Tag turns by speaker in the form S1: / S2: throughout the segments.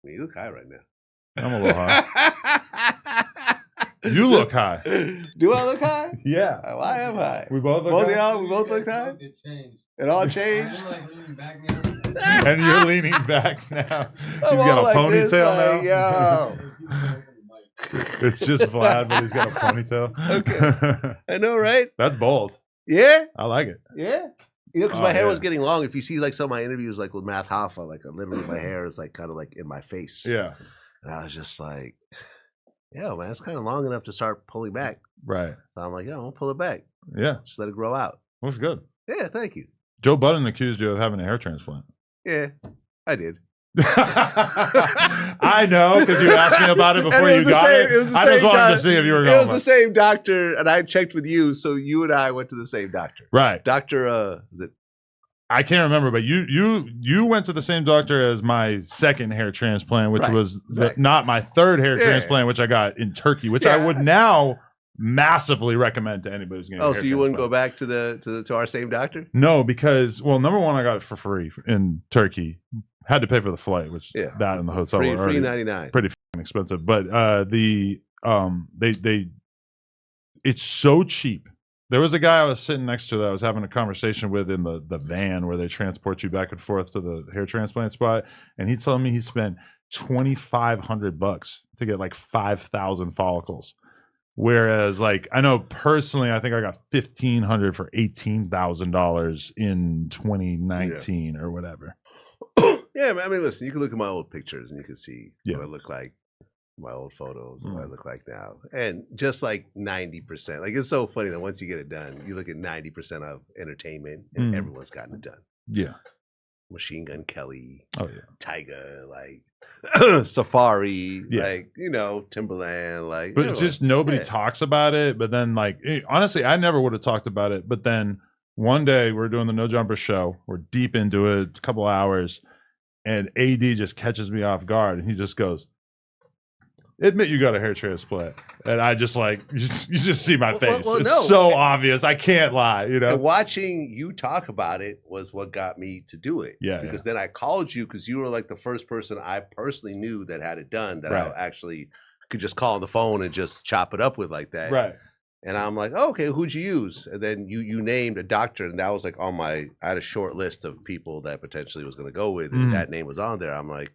S1: You look high right now.
S2: I'm a little high. You look high.
S1: Do I look high?
S2: Yeah.
S1: Oh, I am high.
S2: We both look high.
S1: We both look high? It all changed?
S2: And you're leaning back now. He's got a
S1: like
S2: ponytail now.
S1: Yo.
S2: It's just Vlad, but he's got a ponytail.
S1: Okay. I know, right?
S2: That's bold.
S1: Yeah?
S2: I like it.
S1: Yeah. You know, because my hair was getting long. If you see like some of my interviews, like with Matt Hoffa, like literally my hair is like kind of like in my face.
S2: Yeah.
S1: And I was just like, yo, man, it's kind of long enough to start pulling back.
S2: Right.
S1: So I'm like, yo, I'm gonna pull it back.
S2: Yeah.
S1: Just let it grow out.
S2: Looks good.
S1: Yeah, thank you.
S2: Joe Budden accused you of having a hair transplant.
S1: Yeah, I did.
S2: I know, because you asked me about it before you got it. I just wanted to see if you were going.
S1: It was the same doctor, and I checked with you, so you and I went to the same doctor.
S2: Right.
S1: Doctor, is it?
S2: I can't remember, but you went to the same doctor as my second hair transplant, which was not my third hair transplant, which I got in Turkey, which I would now massively recommend to anybody who's getting a hair
S1: transplant. Wouldn't go back to our same doctor?
S2: No, because, well, number one, I got it for free in Turkey. Had to pay for the flight, which that and the hotel were
S1: free $99.
S2: Pretty expensive. But it's so cheap. There was a guy I was sitting next to that I was having a conversation with in the van where they transport you back and forth to the hair transplant spot, and he told me he spent $2,500 to get like 5,000 follicles. Whereas, like, I know personally, I think I got $1,500 for $18,000 in 2019 or whatever.
S1: Yeah, I mean, listen, you can look at my old pictures and you can see what I look like, my old photos, what I look like now. And just like 90%. Like, it's so funny that once you get it done, you look at 90% of entertainment and everyone's gotten it done.
S2: Yeah.
S1: Machine Gun Kelly.
S2: Oh, yeah.
S1: Tiger, like Safari, like, you know, Timberland, like.
S2: But just nobody talks about it. But then, like, honestly, I never would have talked about it. But then one day we're doing the No Jumper show. We're deep into it, a couple hours. And AD just catches me off guard, and he just goes, "Admit you got a hair transplant." And I just like, you just see my face. It's so obvious. I can't lie, you know.
S1: And watching you talk about it was what got me to do it.
S2: Yeah.
S1: Because then I called you because you were like the first person I personally knew that had it done that I actually could just call on the phone and just chop it up with like that.
S2: Right.
S1: And I'm like, oh, okay, who'd you use? And then you named a doctor, and that was like on I had a short list of people that potentially was going to go with, and that name was on there. I'm like,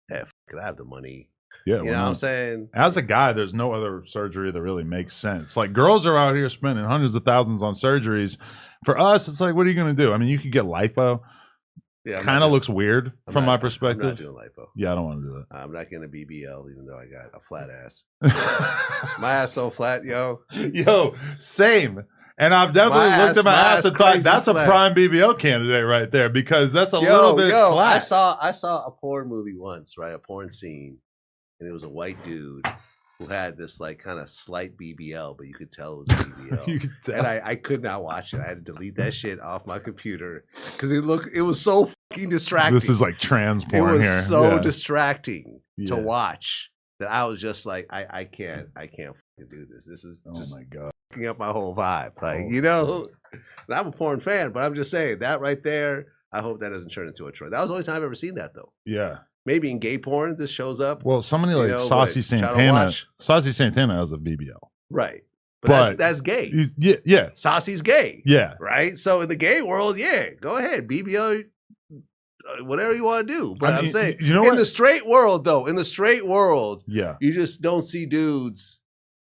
S1: hey, could I have the money?
S2: Yeah,
S1: you know what I'm saying?
S2: As a guy, there's no other surgery that really makes sense. Like, girls are out here spending hundreds of thousands on surgeries. For us, it's like, what are you going to do? I mean, you could get lipo. Yeah, kind of looks weird from my perspective.
S1: I'm not doing lipo.
S2: Yeah, I don't want to do that.
S1: I'm not getting a BBL, even though I got a flat ass. My ass so flat, yo.
S2: Yo, same. And I've definitely looked at my ass and thought that's flat. A prime BBL candidate right there, because that's a little bit flat.
S1: I saw a porn movie once, right? A porn scene, and it was a white dude who had this like kind of slight BBL, but you could tell it was a BBL. You could tell. And I could not watch it. I had to delete that shit off my computer because it was so fucking distracting.
S2: This is like trans porn here.
S1: It was so distracting to watch that I was just like, I can't fucking do this. This is just
S2: my God.
S1: Fucking up my whole vibe. Like, you know, and I'm a porn fan, but I'm just saying that right there, I hope that doesn't turn into a trend. That was the only time I've ever seen that though.
S2: Yeah.
S1: Maybe in gay porn, this shows up.
S2: Well, somebody like Saucy Santana. Saucy Santana has a BBL.
S1: Right. But that's gay.
S2: Yeah.
S1: Saucy's gay.
S2: Yeah.
S1: Right? So in the gay world, go ahead. BBL, whatever you want to do. But I'm saying, you know, in the straight world, though, you just don't see dudes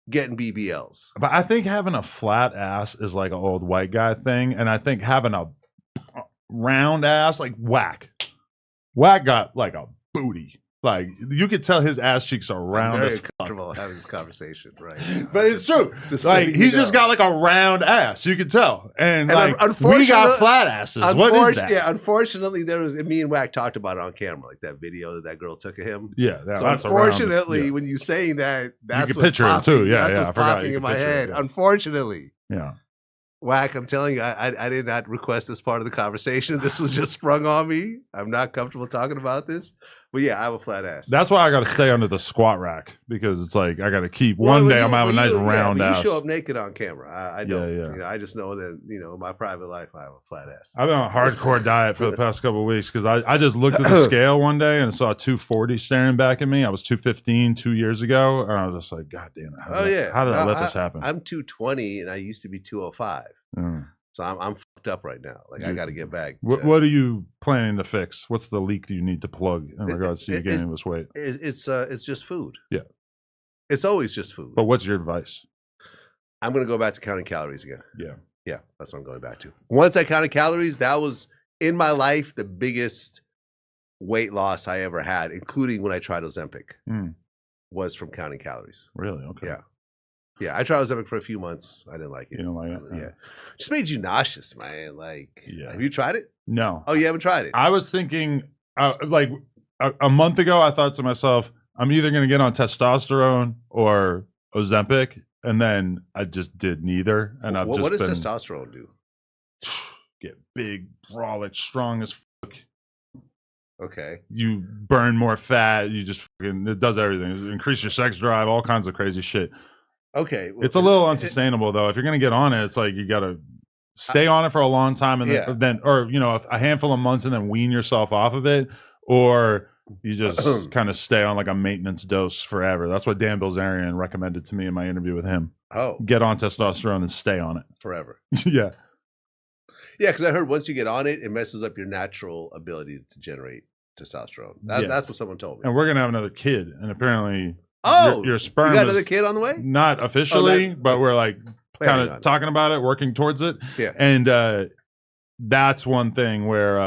S1: getting BBLs.
S2: But I think having a flat ass is like an old white guy thing. And I think having a round ass, like Whack got like a booty. Like, you could tell his ass cheeks are round as fuck.
S1: I'm very comfortable having this conversation, right?
S2: But it's true. Like, he's just got like a round ass. You could tell. And like, we got flat asses. What is that?
S1: Yeah, unfortunately, me and Wack talked about it on camera, like that video that girl took of him.
S2: Yeah.
S1: So unfortunately, when you saying that, that's
S2: you can picture it too. Yeah,
S1: that's what's popping in my head. Unfortunately.
S2: Yeah.
S1: Wack, I'm telling you, I did not request this part of the conversation. This was just sprung on me. I'm not comfortable talking about this. But yeah, I have a flat ass.
S2: That's why I got to stay under the squat rack, because it's like I got to keep. One day I'm gonna have a nice round ass.
S1: You show up naked on camera. I don't.
S2: Yeah.
S1: You know, I just know that in my private life I have a flat ass.
S2: I've been on a hardcore diet for the past couple of weeks because I just looked at the scale one day and saw 240 staring back at me. I was 215 2 years ago, and I was just like, God damn it! How did I let this happen?
S1: I'm 220 and I used to be 205. So I'm fucked up right now. Like, I got to get back.
S2: What are you planning to fix? What's the leak do you need to plug in regards to you gaining this weight?
S1: It's just food.
S2: Yeah.
S1: It's always just food.
S2: But what's your advice?
S1: I'm going to go back to counting calories again.
S2: Yeah.
S1: Yeah, that's what I'm going back to. Once I counted calories, that was, in my life, the biggest weight loss I ever had, including when I tried Ozempic, was from counting calories.
S2: Really? Okay.
S1: Yeah. Yeah, I tried Ozempic for a few months. I didn't like it.
S2: You don't like it?
S1: Yeah. Just made you nauseous, man. Like, have you tried it?
S2: No.
S1: Oh, you haven't tried it?
S2: I was thinking, like, a month ago, I thought to myself, I'm either going to get on testosterone or Ozempic, and then I just did neither. And
S1: what does testosterone do?
S2: Get big, brolic, strong as fuck.
S1: Okay.
S2: You burn more fat. You just fucking, it does everything. Increase your sex drive, all kinds of crazy shit.
S1: Okay. Well,
S2: it's a little unsustainable though. If you're going to get on it, it's like you got to stay on it for a long time and then or a handful of months and then wean yourself off of it, or you just kind of stay on like a maintenance dose forever. That's what Dan Bilzerian recommended to me in my interview with him.
S1: Oh.
S2: Get on testosterone and stay on it
S1: forever.
S2: Yeah.
S1: Yeah, because I heard once you get on it, it messes up your natural ability to generate testosterone. That's what someone told me.
S2: And we're going to have another kid, and apparently your sperm.
S1: You got another kid on the way?
S2: Not officially, but we're like kind of talking about it, working towards it.
S1: Yeah.
S2: And that's one thing where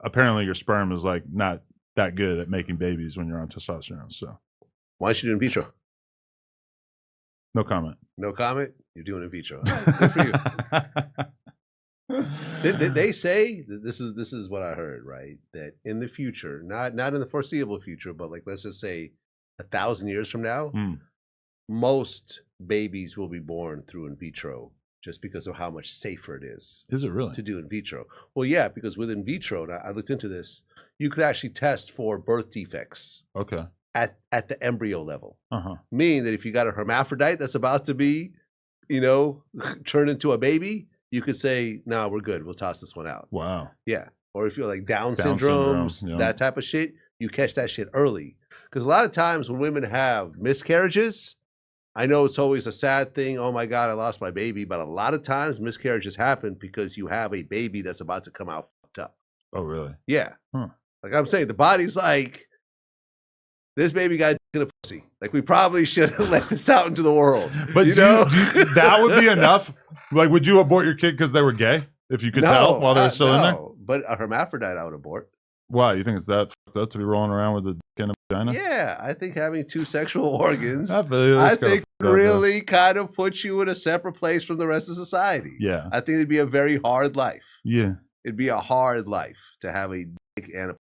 S2: apparently your sperm is like not that good at making babies when you're on testosterone. So
S1: why don't you do in vitro?
S2: No comment.
S1: No comment? You're doing in vitro. Good for you. They say that this is what I heard, right? That in the future, not in the foreseeable future, but like let's just say 1,000 years from now, most babies will be born through in vitro, just because of how much safer it is.
S2: Is it really?
S1: To do in vitro? Well, yeah, because with in vitro, and I looked into this, you could actually test for birth defects.
S2: Okay.
S1: At the embryo level. Meaning that if you got a hermaphrodite that's about to be, turned into a baby, you could say, no, we're good. We'll toss this one out.
S2: Wow.
S1: Yeah. Or if you're like Down syndromes, that type of shit, you catch that shit early. Because a lot of times when women have miscarriages, I know it's always a sad thing. Oh my God, I lost my baby. But a lot of times miscarriages happen because you have a baby that's about to come out fucked up.
S2: Oh, really?
S1: Yeah. Like I'm saying, the body's like, this baby got in a pussy. Like we probably should have let this out into the world.
S2: But that would be enough. Like, would you abort your kid because they were gay? If you could tell while they were still in there?
S1: But a hermaphrodite I would abort.
S2: Why? You think it's that fucked up to be rolling around with a dick in a vagina?
S1: Yeah, I think having two sexual organs,
S2: I
S1: think really kind of puts you in a separate place from the rest of society.
S2: Yeah.
S1: I think it'd be a very hard life.
S2: Yeah.
S1: It'd be a hard life to have a dick and a